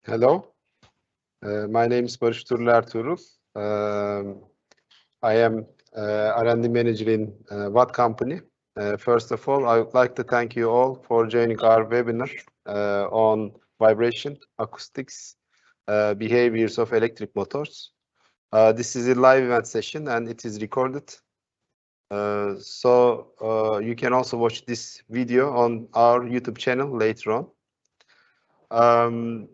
Hello, my name is Barış Turlu Ertuğrul. I am R&D manager in Watt Company. First of all, I would like to thank you all for joining our webinar on vibration, acoustics, behaviors of electric motors. This is a live event session and it is recorded. So you can also watch this video on our YouTube channel later on.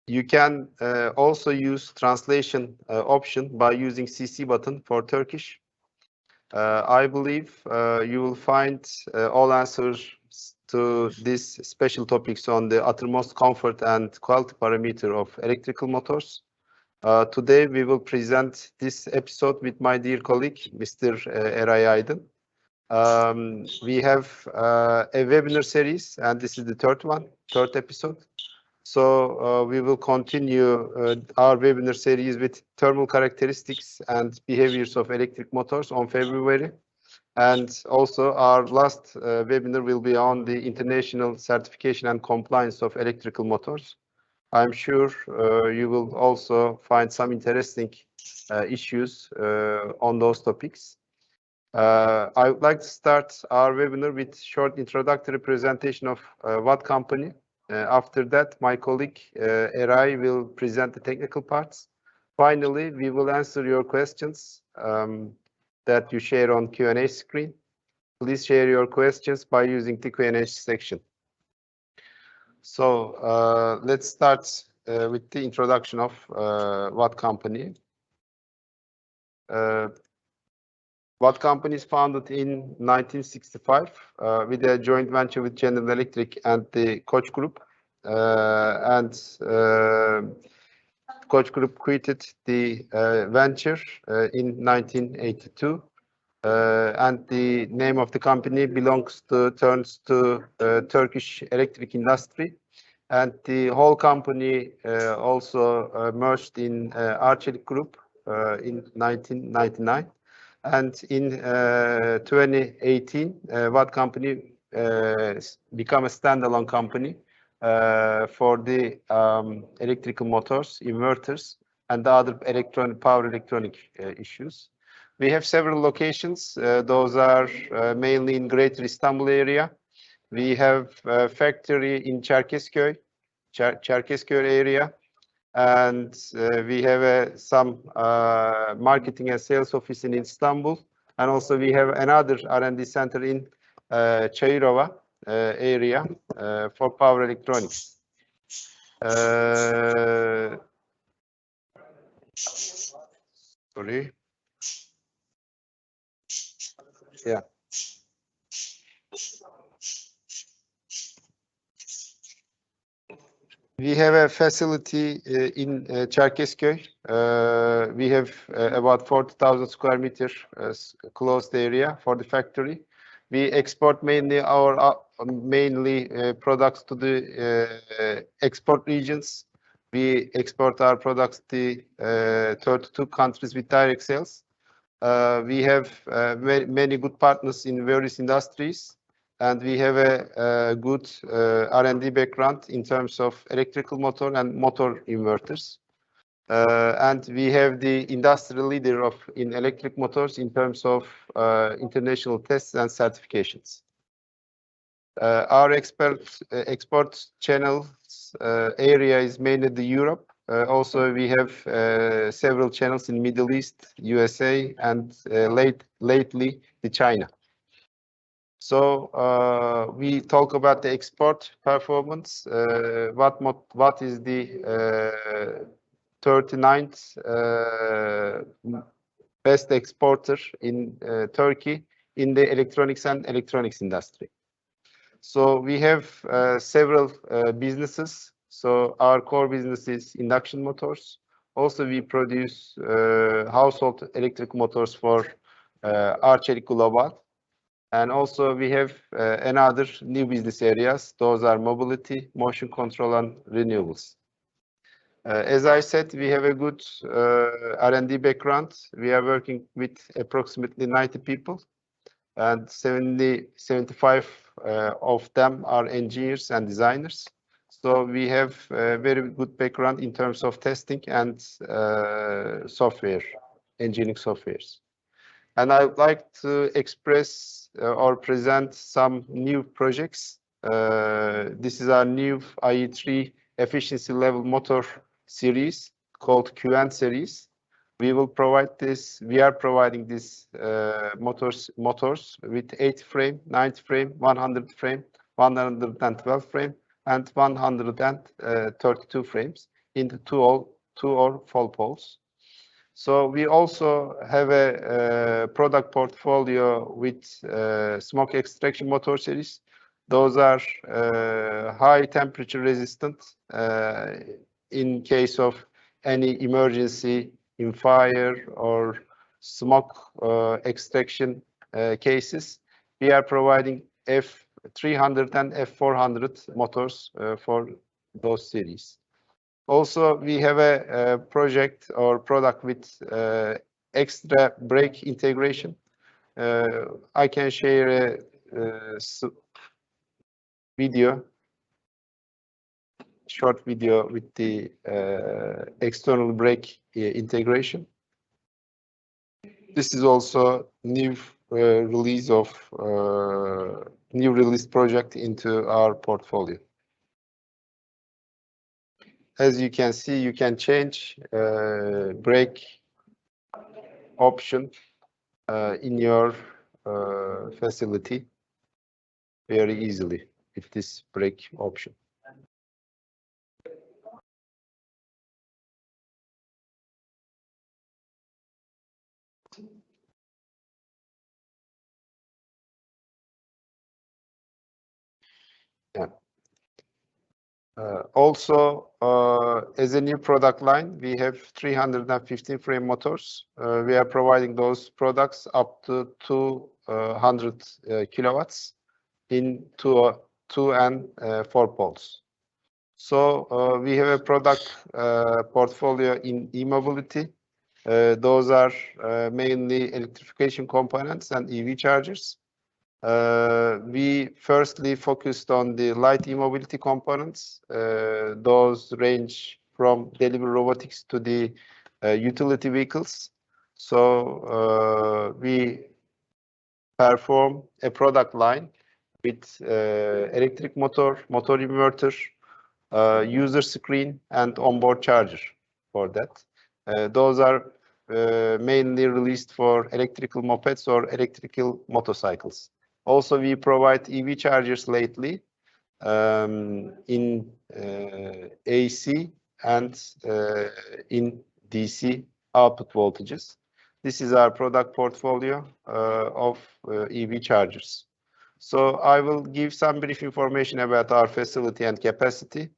You can also use translation option by using CC button for Turkish. I believe you will find all answers to these special topics on the uttermost comfort and quality parameter of electrical motors. Today we will present this episode with my dear colleague, Mr. Eray Aydın. We have a webinar series and this is the third episode. So we will continue our webinar series with thermal characteristics and behaviors of electric motors on February. And also our last webinar will be on the international certification and compliance of electrical motors. I'm sure you will also find some interesting issues on those topics. I would like to start our webinar with short introductory presentation of Watt Company. After that, my colleague Eray will present the technical parts. Finally, we will answer your questions that you share on Q&A screen. Please share your questions by using the Q&A section. So let's start with the introduction of Watt Company. Watt Company is founded in 1965 with a joint venture with General Electric and the Koç Group. Koç Group quitted the venture in 1982. And the name of the company turns to Turkish electric industry. And the whole company also merged in Arçelik Group in 1999. And in 2018, Watt Company became a standalone company for the electrical motors, inverters, and the other power electronic issues. We have several locations. Those are mainly in Greater Istanbul area. We have a factory in Çerkezköy area. And we have some marketing and sales office in Istanbul. And also we have another R&D center in Çayırova area for power electronics. Sorry. Yeah. We have a facility in Çerkezköy. We have about 40,000 square meter closed area for the factory. We export mainly products to the export regions. We export our products to 32 countries with direct sales. We have many good partners in various industries. And we have a good R&D background in terms of electrical motor and motor inverters. And we have the industrial leader in electric motors in terms of international tests and certifications. Our export channels area is mainly the Europe. Also, we have several channels in Middle East, USA, and lately the China. So we talk about the export performance. What is the 39th best exporter in Turkey in the electronics and electronics industry? So we have several businesses. So our core business is induction motors. Also, we produce household electric motors for Arçelik Global. And also we have another new business areas. Those are mobility, motion control, and renewables. As I said, we have a good R&D background. We are working with approximately 90 people, and 75 of them are engineers and designers. So we have a very good background in terms of testing and software, engineering softwares. And I would like to express or present some new projects. This is our new IE3 efficiency level motor series called QN series. We will provide this. We are providing this motors with 80 frame, 90 frame, 100 frame, 112 frame, and 132 frames in the two or four poles. So we also have a product portfolio with smoke extraction motor series. Those are high temperature resistant in case of any emergency in fire or smoke extraction cases. We are providing F300 and F400 motors for those series. Also, we have a project or product with extra brake integration. I can share a short video with the external brake integration. This is also new release project into our portfolio. As you can see, you can change brake option in your facility very easily with this brake option. Yeah. Also, as a new product line, we have 315 frame motors. We are providing those products up to 200 kilowatts in 2 and 4 poles. So we have a product portfolio in e-mobility. Those are mainly electrification components and EV chargers. We firstly focused on the light e-mobility components. Those range from delivery robotics to the utility vehicles. So we perform a product line with electric motor inverter, user screen, and onboard charger for that. Those are mainly released for electrical mopeds or electrical motorcycles. Also, we provide EV chargers lately in AC and in DC output voltages. This is our product portfolio of EV chargers. So I will give some brief information about our facility and capacity.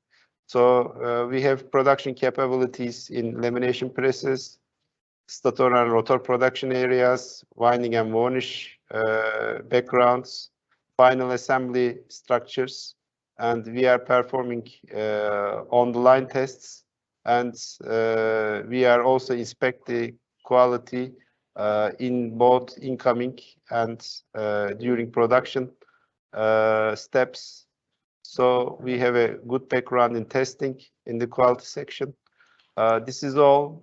So we have production capabilities in lamination presses, stator and rotor production areas, winding and varnish backgrounds, final assembly structures, and we are performing on-the-line tests, and we are also inspecting quality in both incoming and during production steps. So we have a good background in testing in the quality section. This is all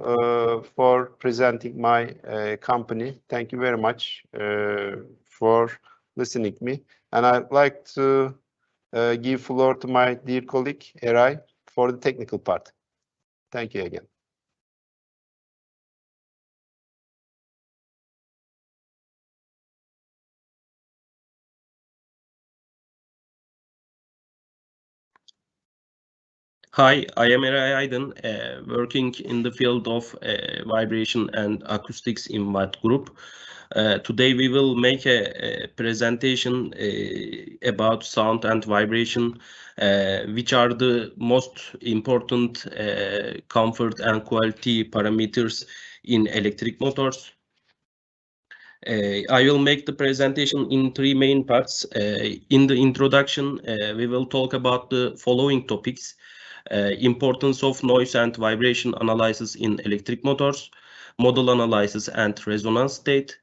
for presenting my company. Thank you very much for listening to me. And I'd like to give floor to my dear colleague, Eray, for the technical part. Thank you again. Hi, I am Eray Aydın, working in the field of vibration and acoustics in Watt Group. Today we will make a presentation about sound and vibration, which are the most important comfort and quality parameters in electric motors. I will make the presentation in 3 main parts. In the introduction, we will talk about the following topics: importance of noise and vibration analysis in electric motors, model analysis and resonance state,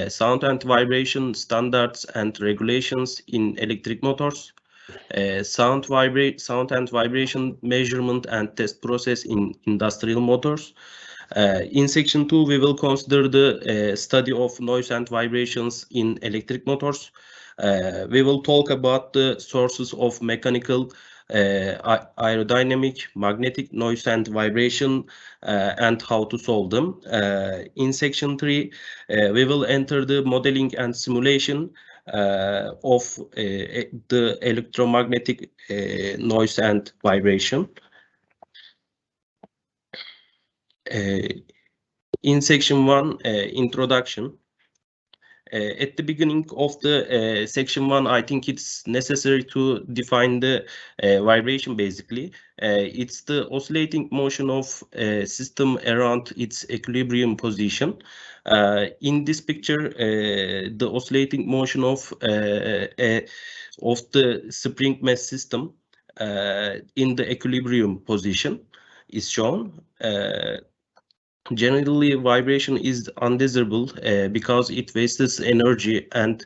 sound and vibration standards and regulations in electric motors, sound and vibration measurement and test process in industrial motors. In section 2, we will consider the study of noise and vibrations in electric motors. We will talk about the sources of mechanical, aerodynamic, magnetic noise and vibration, and how to solve them. In section 3, we will enter the modeling and simulation of the electromagnetic noise and vibration. In section 1, introduction. At the beginning of the section 1, I think it's necessary to define the vibration basically. It's the oscillating motion of system around its equilibrium position. In this picture, the oscillating motion of the spring mass system in the equilibrium position is shown. Generally, vibration is undesirable because it wastes energy and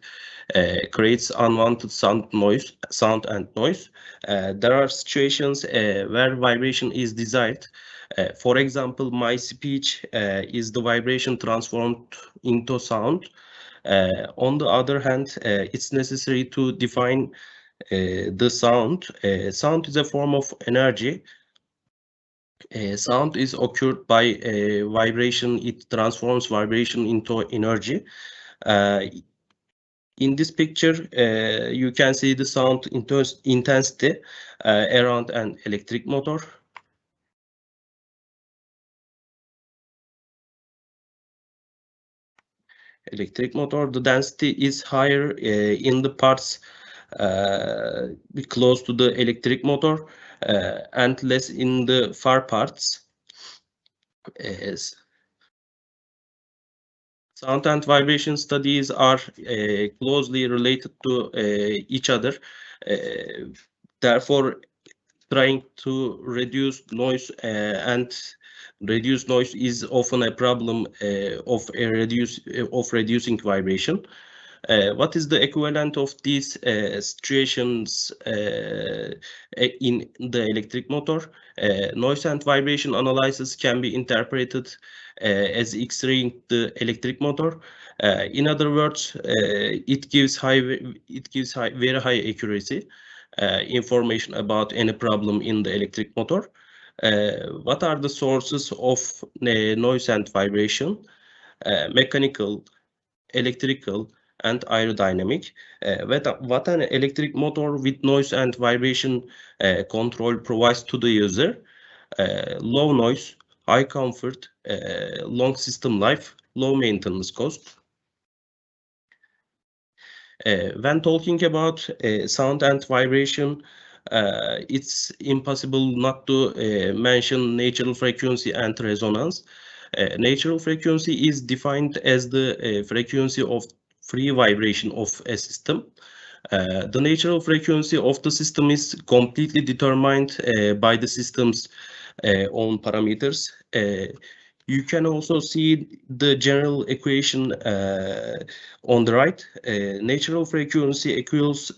creates unwanted sound and noise. There are situations where vibration is desired. For example, my speech is the vibration transformed into sound. On the other hand, it's necessary to define the sound. Sound is a form of energy. Sound is occurred by vibration. It transforms vibration into energy. In this picture, you can see the sound intensity around an electric motor. The density is higher in the parts close to the electric motor and less in the far parts. Sound and vibration studies are closely related to each other. Therefore, trying to reduce noise is often a problem of reducing vibration. What is the equivalent of these situations in the electric motor? Noise and vibration analysis can be interpreted as X-raying the electric motor. In other words, it gives very high accuracy information about any problem in the electric motor. What are the sources of noise and vibration? Mechanical, electrical, and aerodynamic. What an electric motor with noise and vibration control provides to the user: low noise, high comfort, long system life, low maintenance cost. When talking about sound and vibration, it's impossible not to mention natural frequency and resonance. Natural frequency is defined as the frequency of free vibration of a system. The natural frequency of the system is completely determined by the system's own parameters. You can also see the general equation on the right. Natural frequency equals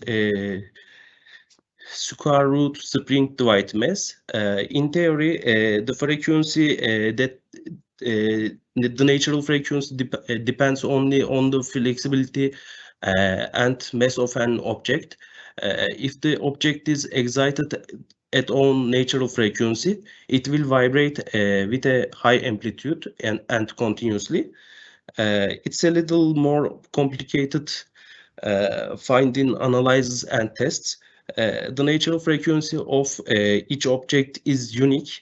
square root spring divided mass. In theory, the frequency that the natural frequency depends only on the flexibility and mass of an object. If the object is excited at own natural frequency, it will vibrate with a high amplitude and continuously. It's a little more complicated finding analysis and tests. The natural frequency of each object is unique.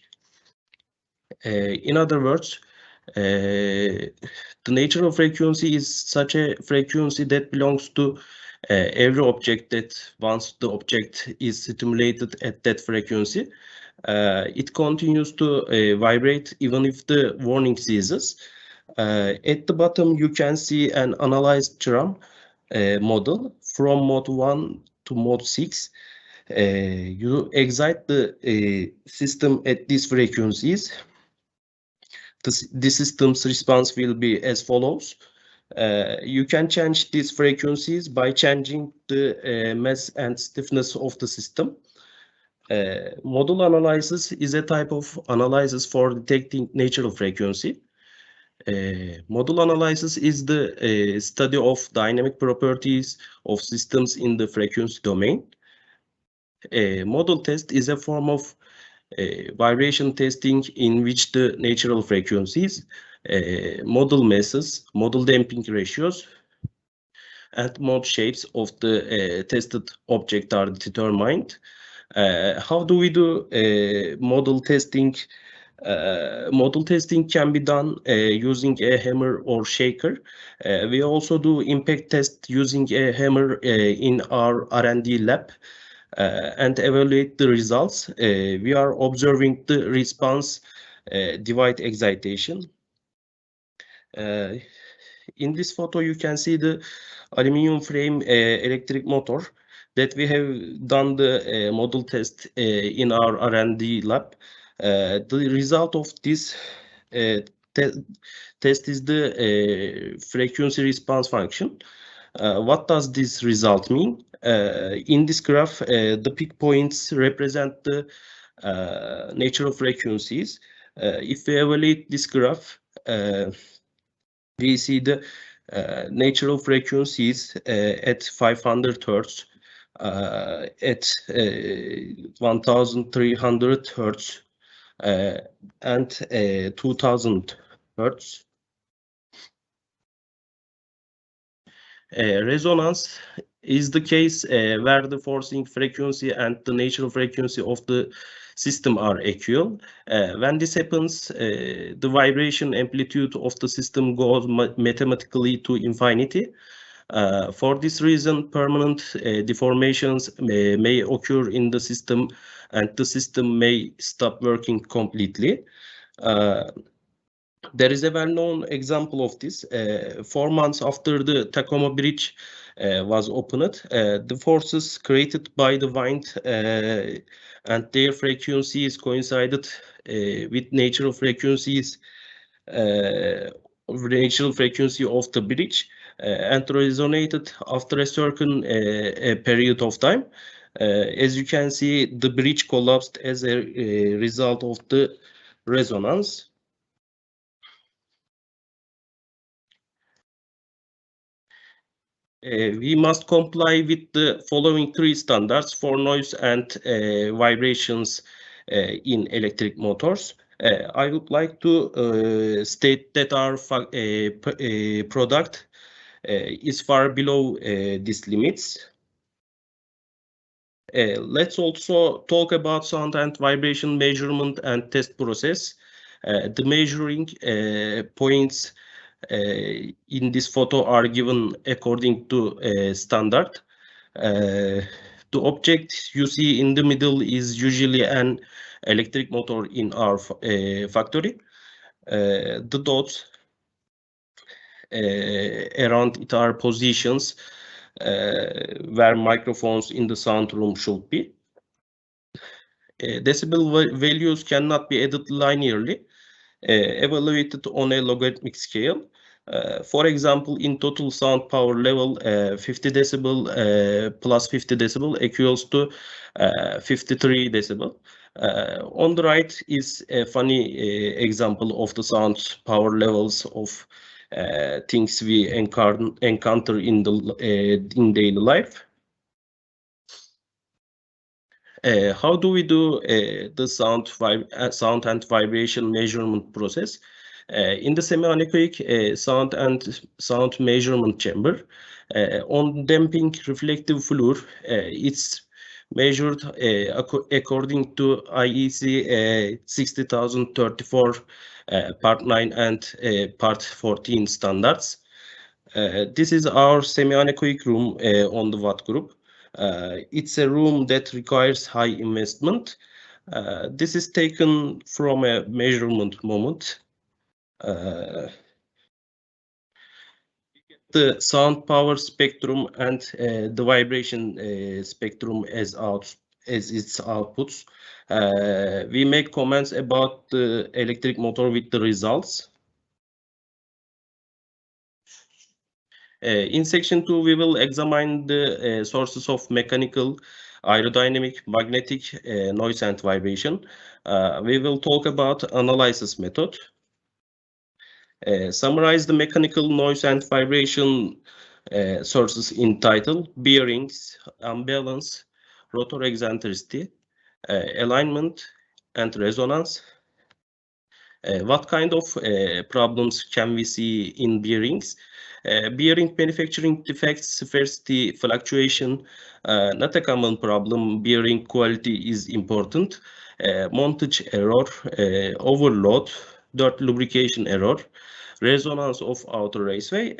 In other words, the natural frequency is such a frequency that belongs to every object that once the object is stimulated at that frequency, it continues to vibrate even if the warning ceases. At the bottom, you can see an analyzed drum model from mode 1 to mode 6. You excite the system at these frequencies. The system's response will be as follows. You can change these frequencies by changing the mass and stiffness of the system. Model analysis is a type of analysis for detecting natural frequency. Model analysis is the study of dynamic properties of systems in the frequency domain. Model test is a form of vibration testing in which the natural frequencies, model masses, model damping ratios, and mode shapes of the tested object are determined. How do we do model testing? Model testing can be done using a hammer or shaker. We also do impact test using a hammer in our R&D lab and evaluate the results. We are observing the response divide excitation. In this photo, you can see the aluminum frame electric motor that we have done the model test in our R&D lab. The result of this test is the frequency response function. What does this result mean? In this graph, the peak points represent the natural frequencies. If we evaluate this graph, we see the natural frequencies at 500 Hertz, at 1300 Hertz, and 2000 Hertz. Resonance is the case where the forcing frequency and the natural frequency of the system are equal. When this happens, the vibration amplitude of the system goes mathematically to infinity. For this reason, permanent deformations may occur in the system, and the system may stop working completely. There is a well-known example of this. 4 months after the Tacoma Bridge was opened, the forces created by the wind and their frequencies coincided with natural frequencies, natural frequency of the bridge, and resonated after a certain period of time. As you can see, the bridge collapsed as a result of the resonance. We must comply with the following 3 standards for noise and vibrations in electric motors. I would like to state that our product is far below these limits. Let's also talk about sound and vibration measurement and test process. The measuring points in this photo are given according to standard. The object you see in the middle is usually an electric motor in our factory. The dots around it are positions where microphones in the sound room should be. Decibel values cannot be added linearly, evaluated on a logarithmic scale. For example, in total sound power level, 50 decibel plus 50 decibel equals to 53 decibel. On the right is a funny example of the sound power levels of things we encounter in daily life. How do we do the sound and vibration measurement process? In the semi-anechoic sound measurement chamber, on damping reflective floor, it's measured according to IEC 60034 Part 9 and Part 14 standards. This is our semi-anechoic room on the Watt group. It's a room that requires high investment. This is taken from a measurement moment. The sound power spectrum and the vibration spectrum as its outputs. We make comments about the electric motor with the results. In section 2, we will examine the sources of mechanical, aerodynamic, magnetic noise and vibration. We will talk about analysis method. Summarize the mechanical noise and vibration sources in title: bearings, unbalance, rotor eccentricity, alignment, and resonance. What kind of problems can we see in bearings? Bearing manufacturing defects, scarcity, fluctuation, not a common problem. Bearing quality is important. Montage error, overload, dirt lubrication error, resonance of outer raceway.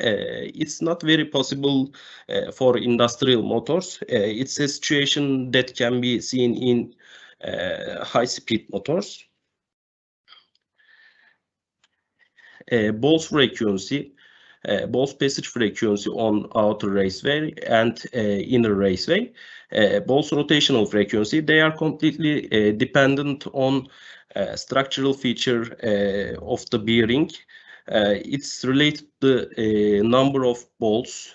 It's not very possible for industrial motors. It's a situation that can be seen in high-speed motors. Both frequency, both passage frequency on outer raceway and inner raceway, both rotational frequency, they are completely dependent on structural feature of the bearing. It's related to the number of bolts,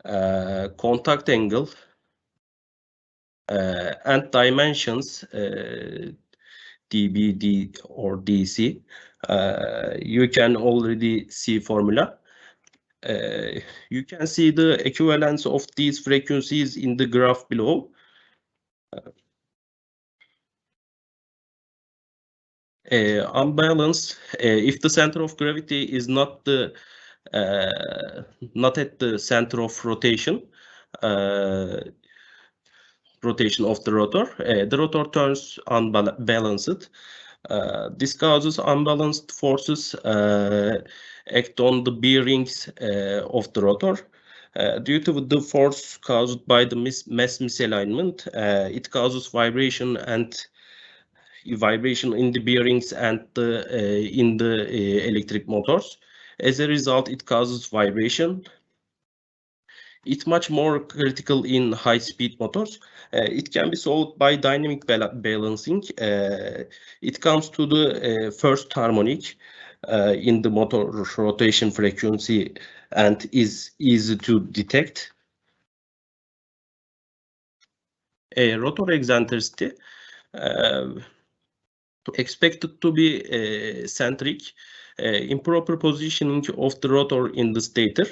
contact angle, and dimensions, dB or DC. You can already see formula. You can see the equivalence of these frequencies in the graph below. Unbalance, if the center of gravity is not at the center of rotation of the rotor turns unbalanced. This causes unbalanced forces act on the bearings of the rotor. Due to the force caused by the mass misalignment, it causes vibration in the bearings and in the electric motors. As a result, it causes vibration. It's much more critical in high-speed motors. It can be solved by dynamic balancing. It comes to the first harmonic in the motor rotation frequency and is easy to detect. Rotor eccentricity expected to be centric. Improper positioning of the rotor in the stator.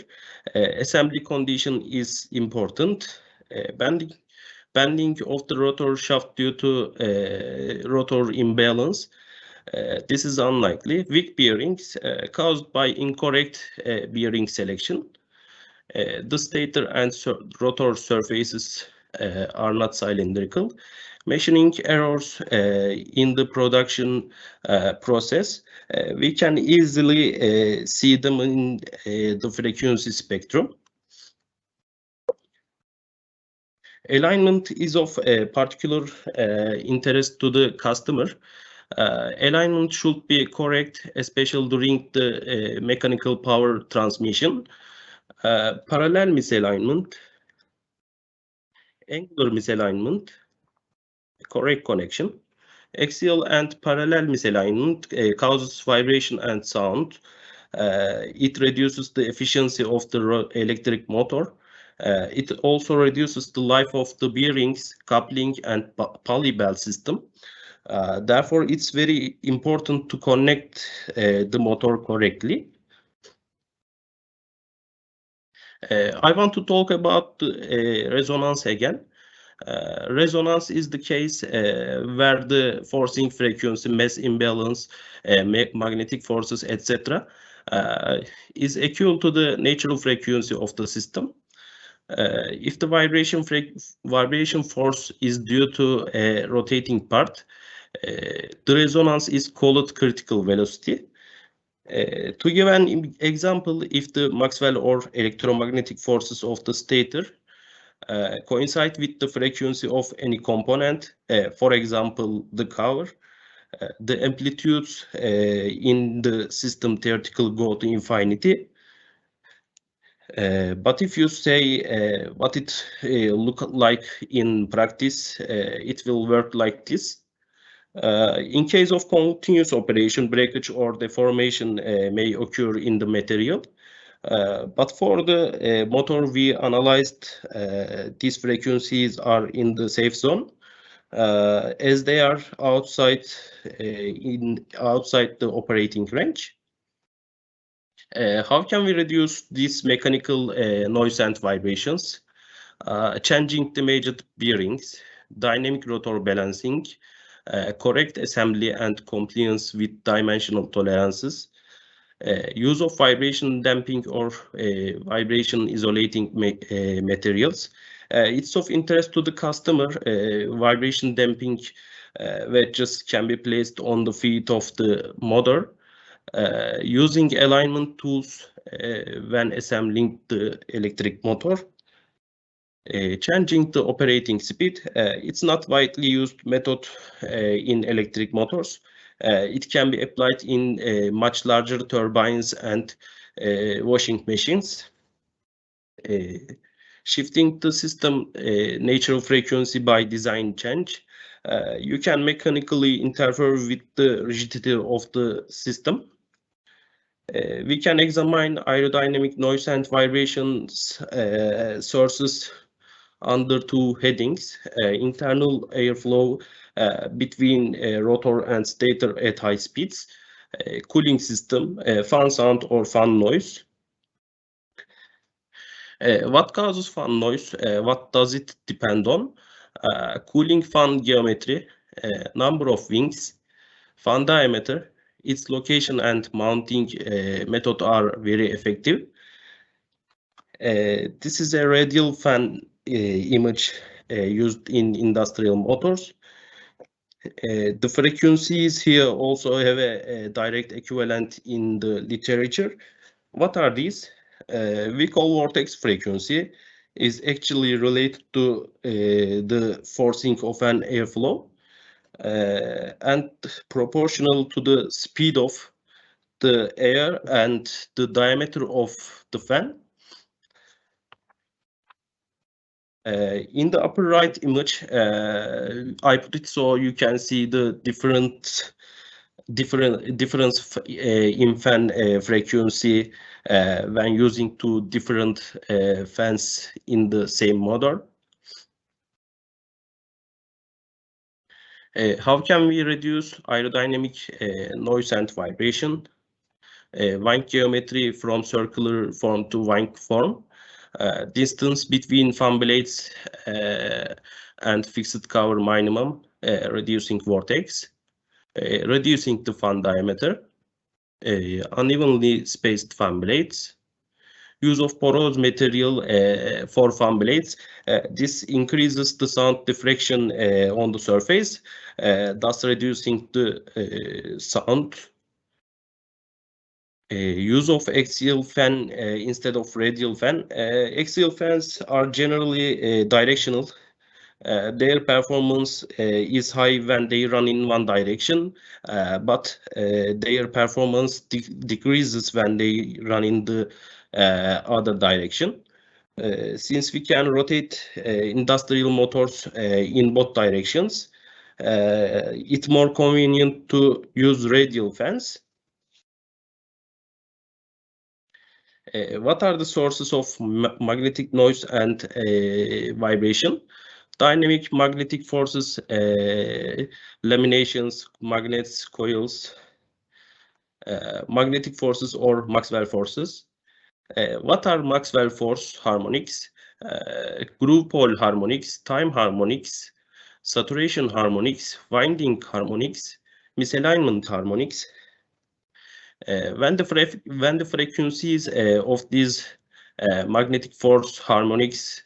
Assembly condition is important. Bending of the rotor shaft due to rotor imbalance. This is unlikely. Weak bearings caused by incorrect bearing selection. The stator and rotor surfaces are not cylindrical. Machining errors in the production process. We can easily see them in the frequency spectrum. Alignment is of particular interest to the customer. Alignment should be correct, especially during the mechanical power transmission. Parallel misalignment, angular misalignment, correct connection. Axial and parallel misalignment causes vibration and sound. It reduces the efficiency of the electric motor. It also reduces the life of the bearings, coupling, and pulley belt system. Therefore, it's very important to connect the motor correctly. I want to talk about the resonance again. Resonance is the case where the forcing frequency, mass imbalance, magnetic forces, etc. Is equal to the natural frequency of the system. If the vibration force is due to a rotating part, the resonance is called critical velocity. To give an example, if the Maxwell or electromagnetic forces of the stator coincide with the frequency of any component, for example, the cover, the amplitudes in the system theoretically go to infinity. But if you say what it look like in practice, it will work like this. In case of continuous operation, breakage or deformation may occur in the material. But for the motor, we analyzed these frequencies are in the safe zone, as they are outside the operating range. How can we reduce these mechanical noise and vibrations? Changing the major bearings, dynamic rotor balancing, correct assembly and compliance with dimensional tolerances, use of vibration damping or vibration isolating materials. It's of interest to the customer. Vibration damping wedges can be placed on the feet of the motor. Using alignment tools when assembling the electric motor. Changing the operating speed. It's not widely used method in electric motors. It can be applied in much larger turbines and washing machines. Shifting the system natural frequency by design change. You can mechanically interfere with the rigidity of the system. We can examine aerodynamic noise and vibrations sources under two headings: internal airflow between rotor and stator at high speeds, cooling system, fan sound or fan noise. What causes fan noise? What does it depend on? Cooling fan geometry, number of wings, fan diameter, its location and mounting method are very effective. This is a radial fan image used in industrial motors. The frequencies here also have a direct equivalent in the literature. What are these? We call vortex frequency is actually related to the forcing of an airflow and proportional to the speed of the air and the diameter of the fan. In the upper right image, I put it so you can see the difference in fan frequency when using two different fans in the same motor. How can we reduce aerodynamic noise and vibration? Wing geometry from circular form to wing form. Distance between fan blades and fixed cover minimum, reducing vortex, reducing the fan diameter, unevenly spaced fan blades, use of porous material for fan blades. This increases the sound diffraction on the surface, thus reducing the sound. Use of axial fan instead of radial fan. Axial fans are generally directional. Their performance is high when they run in one direction, but their performance decreases when they run in the other direction. Since we can rotate industrial motors in both directions, it's more convenient to use radial fans. What are the sources of magnetic noise and vibration? Dynamic magnetic forces, laminations, magnets, coils, magnetic forces or Maxwell forces. What are Maxwell force harmonics? Groove pole harmonics, time harmonics, saturation harmonics, winding harmonics, misalignment harmonics. When the frequencies of these magnetic force harmonics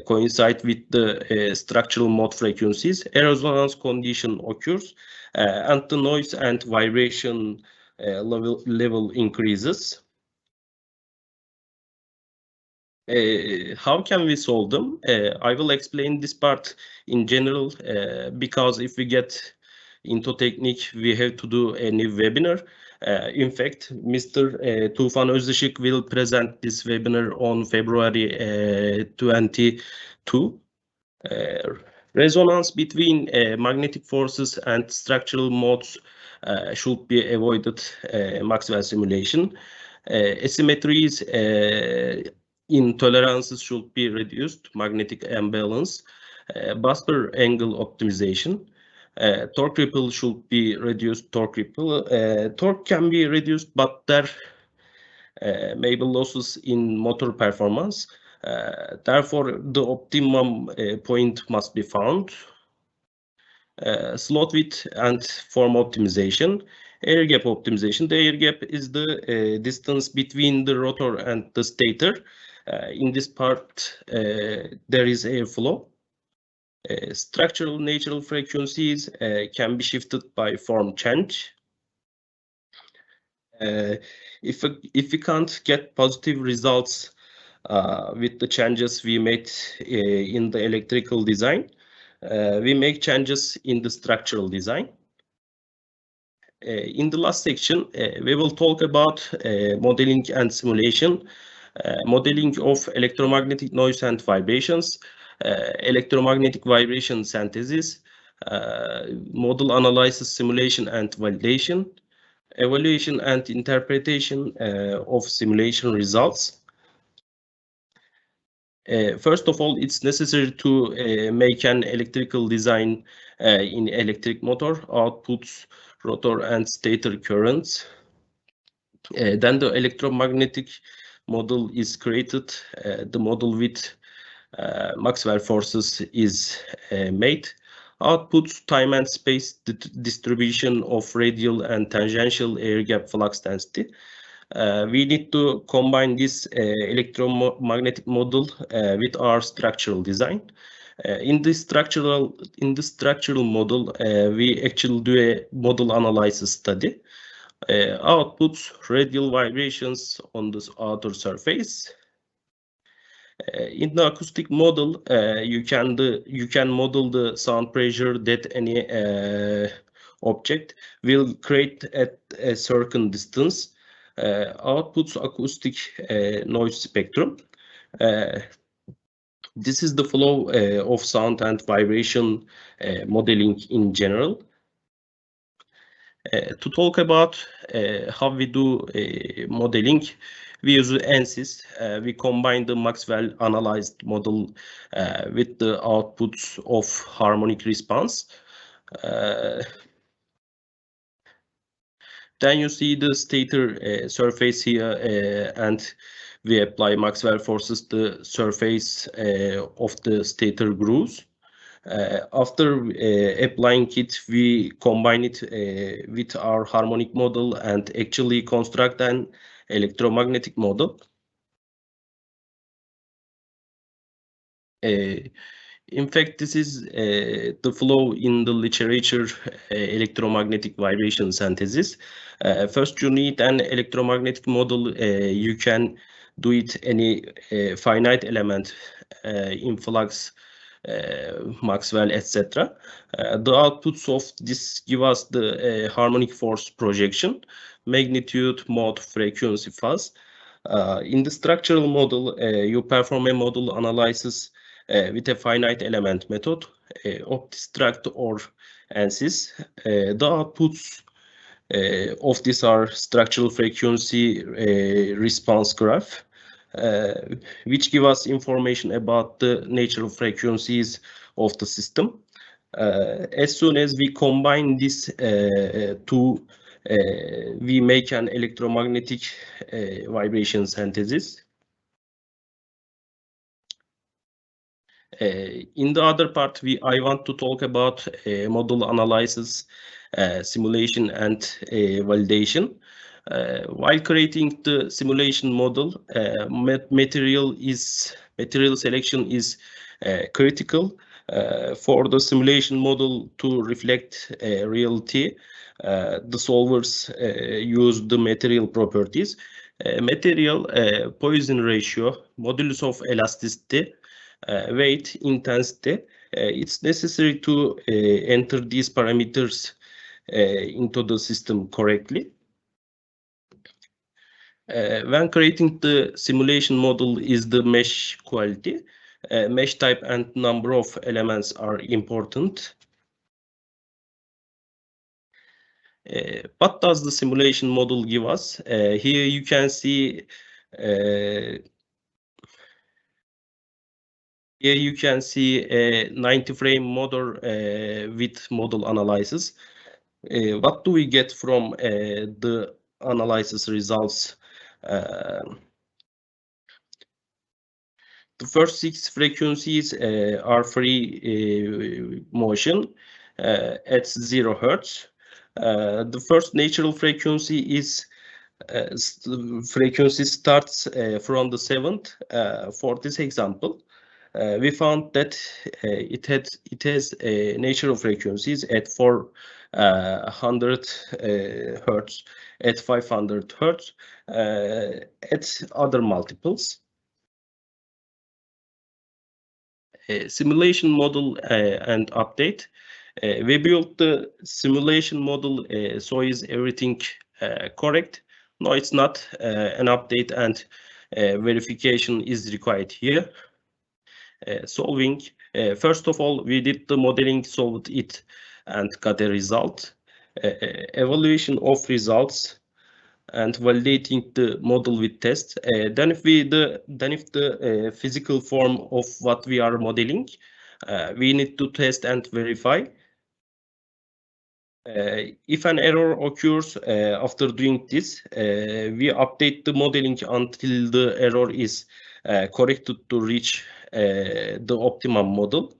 coincide with the structural mode frequencies, a resonance condition occurs and the noise and vibration level increases. How can we solve them? I will explain this part in general because if we get into technique, we have to do a new webinar. In fact, Mr. Tufan Özışık will present this webinar on February 22. Resonance between magnetic forces and structural modes should be avoided Maxwell simulation. Asymmetries in tolerances should be reduced, magnetic imbalance, bus-per angle optimization, torque ripple should be reduced, torque ripple. Torque can be reduced, but there may be losses in motor performance. Therefore, the optimum point must be found. Slot width and form optimization, air gap optimization. The air gap is the distance between the rotor and the stator. In this part, there is airflow. Structural natural frequencies can be shifted by form change. If we can't get positive results with the changes we made in the electrical design, we make changes in the structural design. In the last section, we will talk about modeling and simulation, modeling of electromagnetic noise and vibrations, electromagnetic vibration synthesis, model analysis, simulation and validation, evaluation and interpretation of simulation results. First of all, it's necessary to make an electrical design in electric motor, outputs, rotor and stator currents. Then the electromagnetic model is created. The model with Maxwell forces is made. Outputs, time and space distribution of radial and tangential air gap flux density. We need to combine this electromagnetic model with our structural design. In the structural model, we actually do a model analysis study. Outputs, radial vibrations on the outer surface. In the acoustic model, you can model the sound pressure that any object will create at a certain distance. Outputs acoustic noise spectrum. This is the flow of sound and vibration modeling in general. To talk about how we do modeling, we use ANSYS. We combine the Maxwell analyzed model with the outputs of harmonic response. Then you see the stator surface here, and we apply Maxwell forces the surface of the stator grooves. After applying it, we combine it with our harmonic model and actually construct an electromagnetic model. In fact, this is the flow in the literature, electromagnetic vibration synthesis. First, you need an electromagnetic model. You can do it any finite element, influx, Maxwell, etc. The outputs of this give us the harmonic force projection, magnitude, mode, frequency, phase. In the structural model, you perform a model analysis with a finite element method, OptiStruct or ANSYS. The outputs of this are structural frequency response graph, which give us information about the natural frequencies of the system. As soon as we combine these two, we make an electromagnetic vibration synthesis. In the other part, I want to talk about model analysis, simulation, and validation. While creating the simulation model, material selection is critical for the simulation model to reflect reality. The solvers use the material properties, material Poisson ratio, modulus of elasticity, weight, intensity. It's necessary to enter these parameters into the system correctly. When creating the simulation model is the mesh quality. Mesh type and number of elements are important. What does the simulation model give us? Here you can see a 90 frame model with model analysis. What do we get from the analysis results? The first 6 frequencies are free motion at 0 Hertz. The first natural frequency is frequency starts from the 7th. For this example, we found that it has natural frequencies at 400 Hertz, at 500 Hertz, at other multiples. Simulation model and update. We built the simulation model, so is everything correct? No, it's not. An update and verification is required here. Solving. First of all, we did the modeling, solved it, and got a result. Evaluation of results and validating the model with tests. Then if the physical form of what we are modeling, we need to test and verify. If an error occurs after doing this, we update the modeling until the error is corrected to reach the optimum model.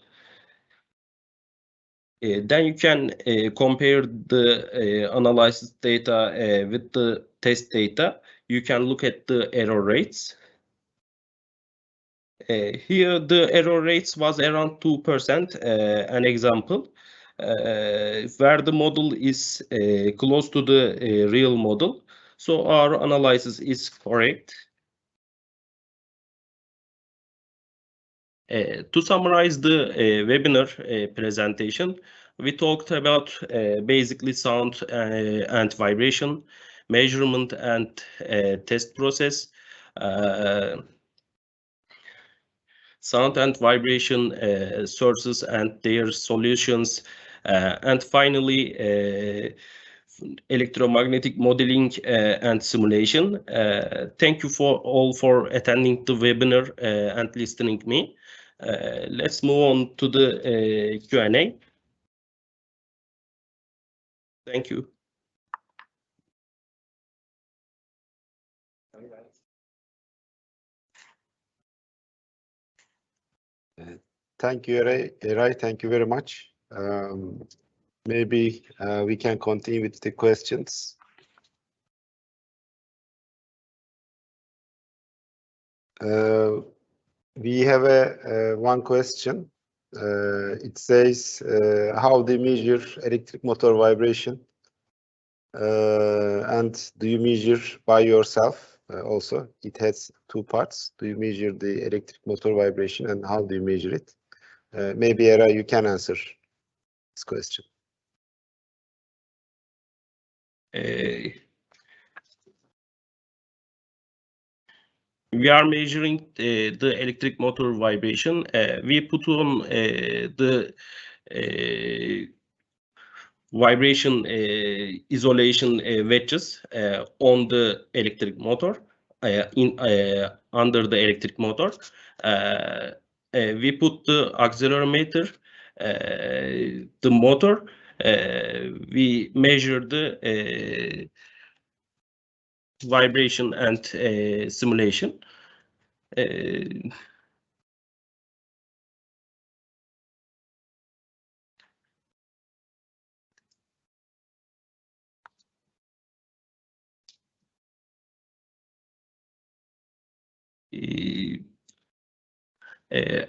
Then you can compare the analysis data with the test data. You can look at the error rates. Here the error rates was around 2%, an example, where the model is close to the real model. So our analysis is correct. To summarize the webinar presentation, we talked about basically sound and vibration, measurement and test process, sound and vibration sources and their solutions, and finally electromagnetic modeling and simulation. Thank you for attending the webinar and listening to me. Let's move on to the Q&A. Thank you. Thank you, Eray. Thank you very much. Maybe we can continue with the questions. We have one question. It says, how do you measure electric motor vibration? And do you measure by yourself? Also, it has 2 parts. Do you measure the electric motor vibration and how do you measure it? Maybe Eray, you can answer this question. We are measuring the electric motor vibration. We put on the vibration isolation wedges on the electric motor, under the electric motor. We put the accelerometer, the motor. We measure the vibration and simulation.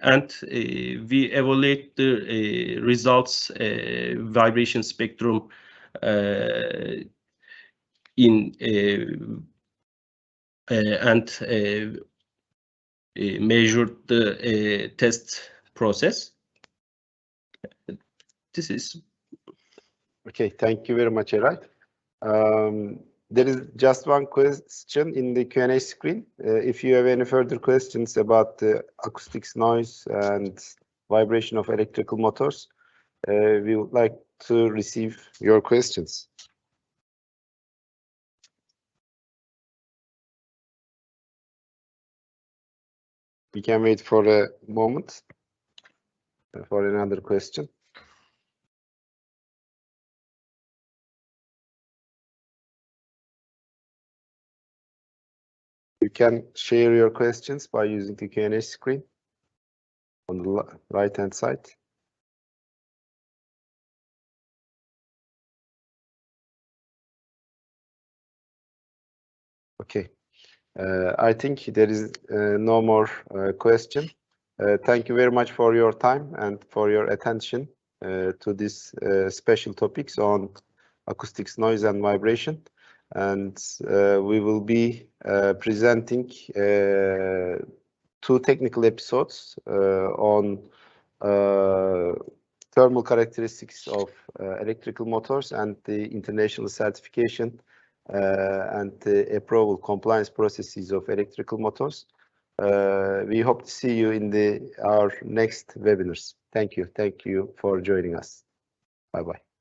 And we evaluate the results vibration spectrum and measured the test process. This is okay. Thank you very much, Eray. There is just one question in the Q&A screen. If you have any further questions about the acoustics, noise, and vibration of electrical motors, we would like to receive your questions. We can wait for a moment for another question. You can share your questions by using the Q&A screen on the right-hand side. Okay. I think there is no more question. Thank you very much for your time and for your attention to this special topics on acoustics, noise, and vibration. And we will be presenting 2 technical episodes on thermal characteristics of electrical motors and the international certification and the approval compliance processes of electrical motors. We hope to see you in our next webinars. Thank you. Thank you for joining us. Bye-bye.